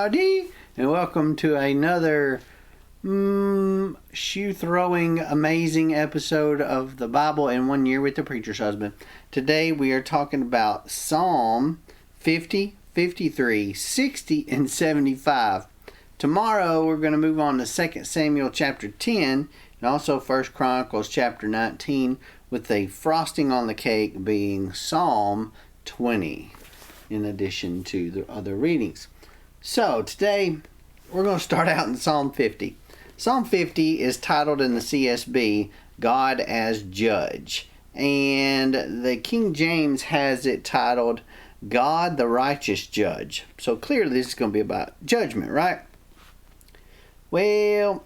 howdy, and welcome to another shoe-throwing, amazing episode of the Bible in 1 Year with the Preacher's Husband. Today we are talking about Psalm 50, 53, 60, and 75. Tomorrow we're going to move on to 2 Samuel chapter 10 and also 1 Chronicles chapter 19, with the frosting on the cake being Psalm 20, in addition to the other readings. So today we're going to start out in Psalm 50. Psalm 50 is titled in the CSB, God as Judge. And the King James has it titled, God the Righteous Judge. So clearly this is going to be about judgment, right? Well,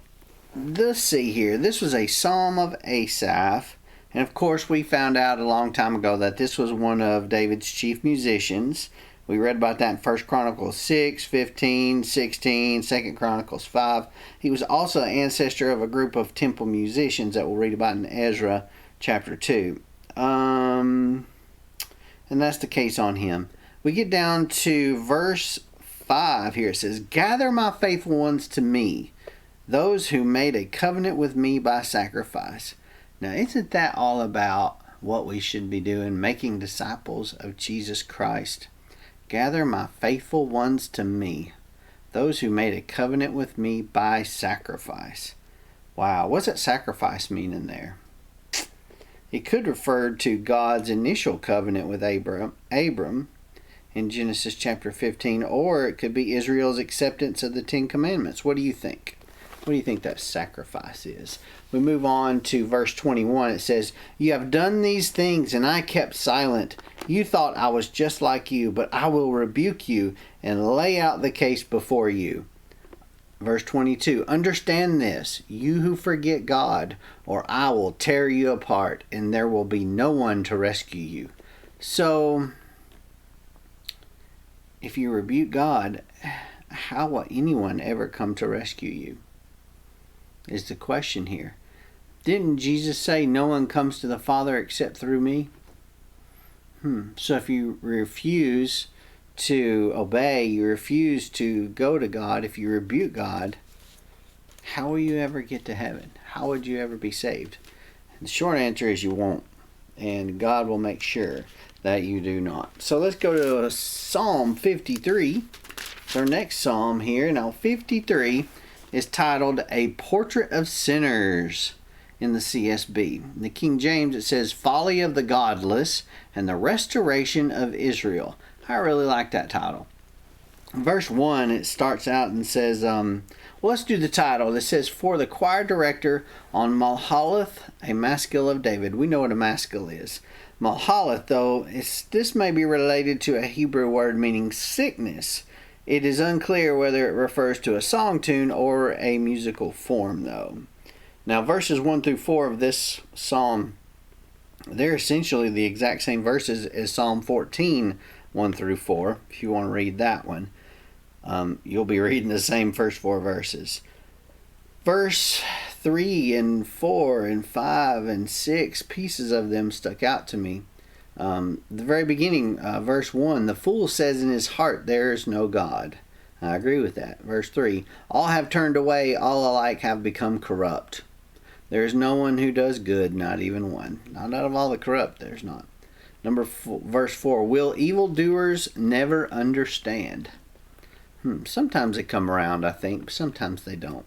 let's see here. This was a Psalm of Asaph. And of course we found out a long time ago that this was one of David's chief musicians. We read about that in 1 Chronicles 6, 15, 16, 2 Chronicles 5. He was also an ancestor of a group of temple musicians that we'll read about in Ezra chapter 2. And that's the case on him. We get down to verse 5 here. It says, Gather my faithful ones to me, those who made a covenant with me by sacrifice. Now, isn't that all about what we should be doing, making disciples of Jesus Christ? Gather my faithful ones to me, those who made a covenant with me by sacrifice. Wow, what's that sacrifice mean in there? It could refer to God's initial covenant with Abram in Genesis chapter 15, or it could be Israel's acceptance of the Ten Commandments. What do you think? What do you think that sacrifice is? We move on to verse 21. It says, You have done these things, and I kept silent. You thought I was just like you, but I will rebuke you and lay out the case before you. Verse 22, Understand this, you who forget God, or I will tear you apart, and there will be no one to rescue you. So, if you rebuke God, how will anyone ever come to rescue you? Is the question here. Didn't Jesus say, no one comes to the Father except through me? So if you refuse to obey, you refuse to go to God, if you rebuke God, how will you ever get to heaven? How would you ever be saved? And the short answer is you won't. And God will make sure that you do not. So let's go to Psalm 53. It's our next psalm here. Now 53 is titled A Portrait of Sinners in the CSB. In the King James it says Folly of the Godless and the Restoration of Israel. I really like that title. Verse 1 it starts out and says, well, let's do the title. It says, For the choir director on Mahalath, a maskil of David. We know what a maskil is. Mahalath, though, this may be related to a Hebrew word meaning sickness. It is unclear whether it refers to a song tune or a musical form, though. Now, verses 1 through 4 of this psalm, they're essentially the exact same verses as Psalm 14, 1 through 4. If you want to read that one, you'll be reading the same first 4 verses. Verse 3 and 4 and 5 and 6, pieces of them stuck out to me. The very beginning, verse 1, the fool says in his heart, there is no God. I agree with that. Verse 3, all have turned away, all alike have become corrupt. There is no one who does good, not even one. Not out of all the corrupt, there's not. Verse 4, will evildoers never understand? Sometimes they come around, I think, but sometimes they don't.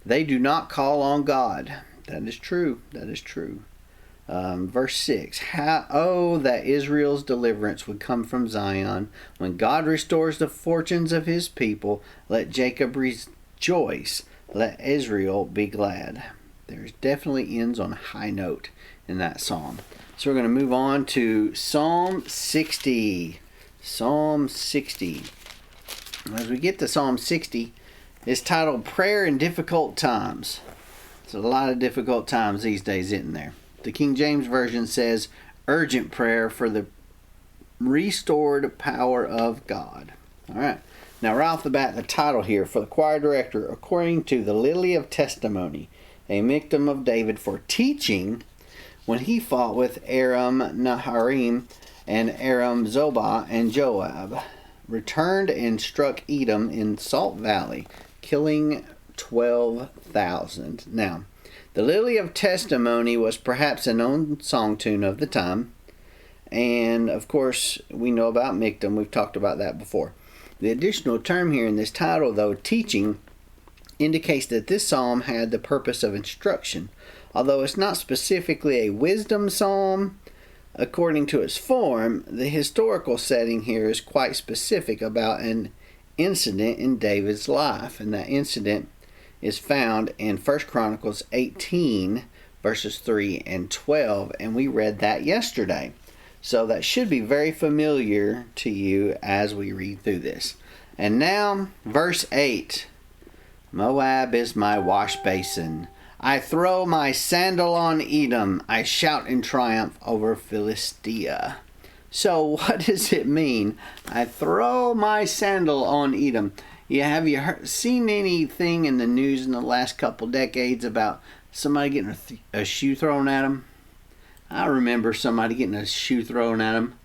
They do not call on God. That is true. That is true. Verse 6, that Israel's deliverance would come from Zion. When God restores the fortunes of his people, let Jacob rejoice, let Israel be glad. There's definitely ends on a high note in that psalm. So we're going to move on to Psalm 60. Psalm 60. As we get to Psalm 60, it's titled Prayer in Difficult Times. There's a lot of difficult times these days, isn't there? The King James Version says, urgent prayer for the restored power of God. All right. Now, right off the bat, the title here for the choir director, according to the Lily of Testimony, a Michtam of David for teaching when he fought with Aram Naharaim and Aram Zobah and Joab. returned and struck Edom in Salt Valley, killing 12,000. Now, the Lily of Testimony was perhaps a known song tune of the time. And, of course, we know about Michtam. We've talked about that before. The additional term here in this title, though, teaching, indicates that this psalm had the purpose of instruction. Although it's not specifically a wisdom psalm, according to its form, the historical setting here is quite specific about an incident in David's life. And that incident is found in 1 Chronicles 18, verses 3 and 12. And we read that yesterday. So that should be very familiar to you as we read through this. And now, verse 8. Moab is my wash basin. I throw my sandal on Edom. I shout in triumph over Philistia. So what does it mean? I throw my sandal on Edom. Have you seen anything in the news in the last couple decades about somebody getting a shoe thrown at them? I remember somebody getting a shoe thrown at him.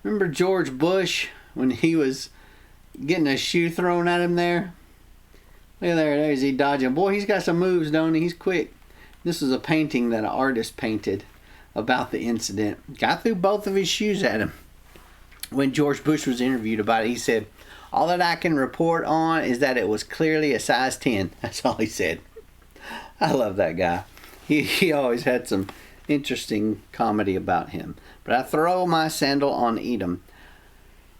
Remember George Bush when he was getting a shoe thrown at him there? Look there's he dodging. Boy, he's got some moves, don't he? He's quick. This is a painting that an artist painted about the incident. Got through both of his shoes at him. When George Bush was interviewed about it, he said, all that I can report on is that it was clearly a size 10. That's all he said. I love that guy. He always had some interesting comedy about him. But I throw my sandal on Edom.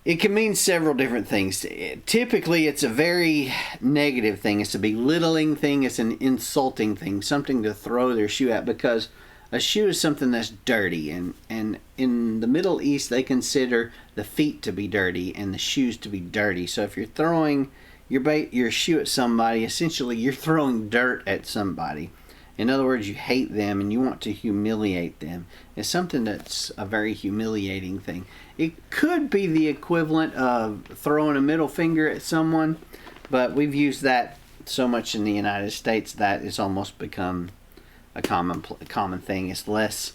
It can mean several different things. Typically, it's a very negative thing. It's a belittling thing. It's an insulting thing. Something to throw their shoe at, because a shoe is something that's dirty. And in the Middle East, they consider the feet to be dirty and the shoes to be dirty. So if you're throwing your shoe at somebody, essentially you're throwing dirt at somebody. In other words, you hate them and you want to humiliate them. It's something that's a very humiliating thing. It could be the equivalent of throwing a middle finger at someone, but we've used that so much in the United States that it's almost become a common thing. It's less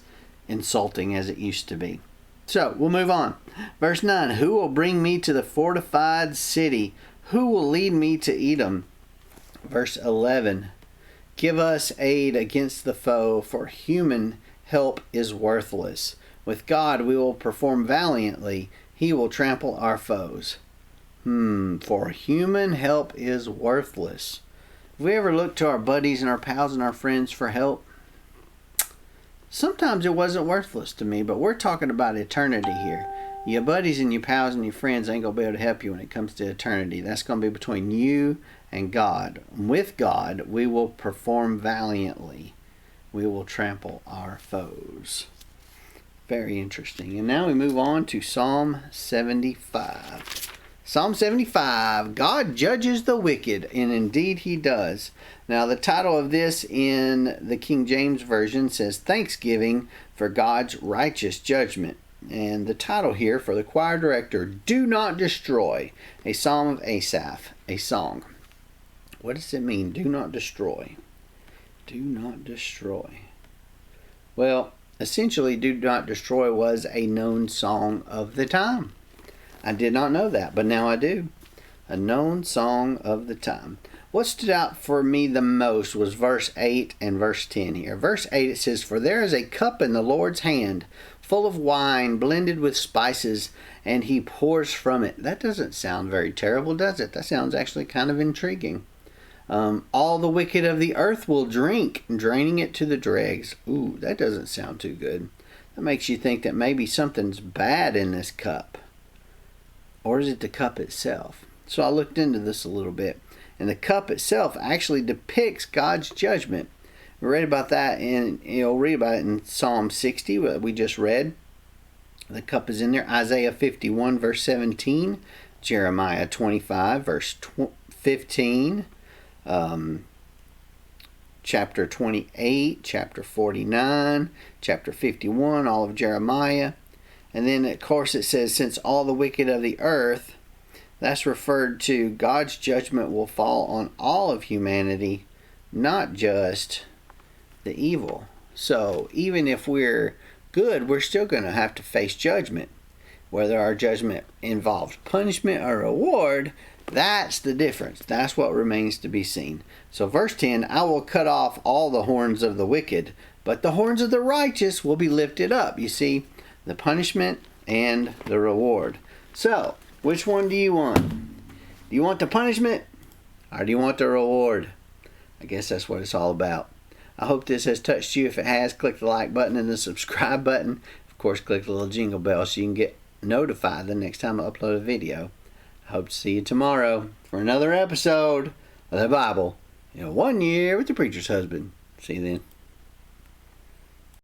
insulting as it used to be. So, we'll move on. Verse 9, who will bring me to the fortified city? Who will lead me to Edom? Verse 11, give us aid against the foe, for human help is worthless. With God we will perform valiantly. He will trample our foes. For human help is worthless. Have we ever looked to our buddies and our pals and our friends for help? Sometimes it wasn't worthless to me, but we're talking about eternity here. Your buddies and your pals and your friends ain't going to be able to help you when it comes to eternity. That's going to be between you and God. With God, we will perform valiantly. We will trample our foes. Very interesting. And now we move on to Psalm 75. Psalm 75, God judges the wicked, and indeed he does. Now the title of this in the King James Version says, Thanksgiving for God's righteous judgment. And the title here for the choir director, Do Not Destroy, a Psalm of Asaph, a song. What does it mean, do not destroy? Do not destroy. Well, essentially, Do Not Destroy was a known song of the time. I did not know that, but now I do. A known song of the time. What stood out for me the most was verse 8 and verse 10 here. Verse 8, it says, For there is a cup in the Lord's hand, full of wine, blended with spices, and he pours from it. That doesn't sound very terrible, does it? That sounds actually kind of intriguing. All the wicked of the earth will drink, draining it to the dregs. Ooh, that doesn't sound too good. That makes you think that maybe something's bad in this cup. Or is it the cup itself? So I looked into this a little bit. And the cup itself actually depicts God's judgment. We read about that read about it in Psalm 60, what we just read. The cup is in there. Isaiah 51, verse 17. Jeremiah 25, verse 15. Chapter 28, chapter 49, chapter 51, all of Jeremiah. And then, of course, it says, since all the wicked of the earth, that's referred to God's judgment will fall on all of humanity, not just the evil. So even if we're good, we're still going to have to face judgment. whether our judgment involved punishment or reward, that's the difference. That's what remains to be seen. So verse 10, I will cut off all the horns of the wicked, but the horns of the righteous will be lifted up. You see, the punishment and the reward. So, which one do you want? Do you want the punishment or do you want the reward? I guess that's what it's all about. I hope this has touched you. If it has, click the like button and the subscribe button. Of course, click the little jingle bell so you can get notified the next time I upload a video. I hope to see you tomorrow for another episode of the Bible in 1 year with the preacher's husband. See you then.